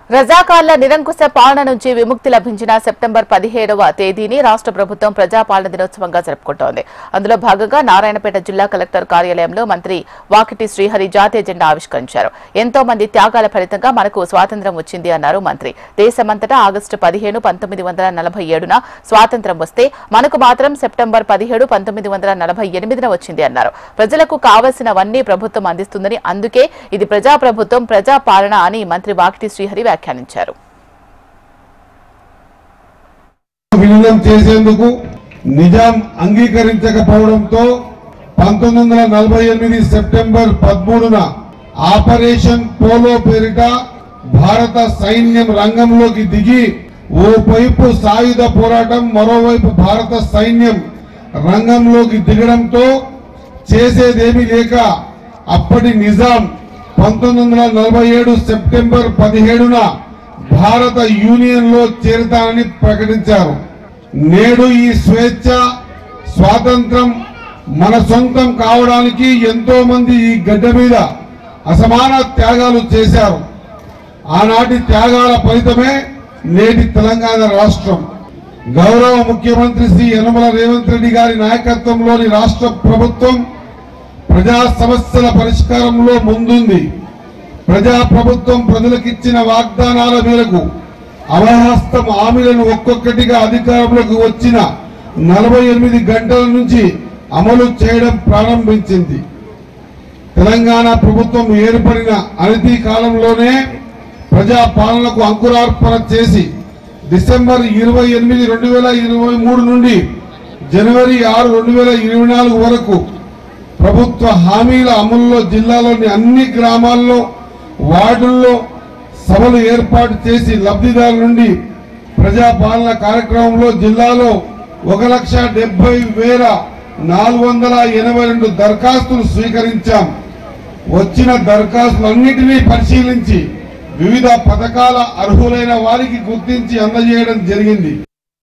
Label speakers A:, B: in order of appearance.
A: రజాకార్ల నిరంకుశ పాలన నుంచి విముక్తి లభించిన సెప్టెంబర్ 17వ తేదీని రాష్ట్ర ప్రభుత్వం ప్రజాపాలన దినోత్సవంగా జరుపుకుంటోంది. అందులో భాగంగా నారాయణపేట జిల్లా కలెక్టర్ కార్యాలయంలో మంత్రి వాకిటి శ్రీహరి జాతీయ జెండా ఆవిష్కరించారు. ఎంతో మంది త్యాగాల ఫలితంగా మనకు స్వాతంత్ర్యం వచ్చింది అన్నారు మంత్రి. దేశమంతటా ఆగస్టు 15, 1947న స్వాతంత్ర్యం వస్తే మనకు మాత్రం సెప్టెంబర్ 17, 1948న వచ్చింది అన్నారు. ప్రజలకు కావలసినవన్నీ ప్రభుత్వం అందిస్తుందని, అందుకే ఇది ప్రజాప్రభుత్వం, ప్రజాపాలన అని మంత్రి వాకిటి శ్రీహరి వ్యాఖ్యానించారు.
B: విలీనం చేసేందుకు నిజాం అంగీకరించకపోవడంతో 1948 సెప్టెంబర్ 13న ఆపరేషన్ పోలో పేరిట భారత సైన్యం రంగంలోకి దిగి ఓవైపు సాయుధ పోరాటం, మరోవైపు భారత సైన్యం రంగంలోకి దిగడంతో చేసేదేమీ లేక అప్పటి నిజాం 1947 సెప్టెంబర్ 17న భారత యూనియన్ లో చేరతానని ప్రకటించారు. నేడు ఈ స్వేచ్ఛ, స్వాతంత్రం మన సొంతం కావడానికి ఎంతో మంది ఈ గడ్డ మీద అసమాన త్యాగాలు చేశారు. ఆనాటి త్యాగాల ఫలితమే నేటి తెలంగాణ రాష్ట్రం. గౌరవ ముఖ్యమంత్రి శ్రీ యనమల రేవంత్ రెడ్డి గారి నాయకత్వంలోని రాష్ట్ర ప్రభుత్వం ప్రజా సమస్యల పరిష్కారంలో ముందుంది. ప్రజాప్రభుత్వం ప్రజలకిచ్చిన వాగ్దానాల మేరకు అమరహస్తం హామీలను ఒక్కొక్కటిగా అధికారంలోకి వచ్చిన 48 గంటల నుంచి అమలు చేయడం ప్రారంభించింది. తెలంగాణ ప్రభుత్వం ఏర్పడిన అనతి కాలంలోనే ప్రజాపాలనకు అంకురార్పణ చేసి డిసెంబర్ 28, 2023 నుండి జనవరి 6, 2024 వరకు ప్రభుత్వ హామీల అమలులో జిల్లాలోని అన్ని గ్రామాల్లో, వార్డుల్లో సభలు ఏర్పాటు చేసి లబ్ధిదారుల నుండి ప్రజాపాలన కార్యక్రమంలో జిల్లాలో 1,70,482 దరఖాస్తులు స్వీకరించాం. వచ్చిన దరఖాస్తులన్నింటినీ పరిశీలించి వివిధ పథకాల అర్హులైన వారికి గుర్తించి అందజేయడం జరిగింది.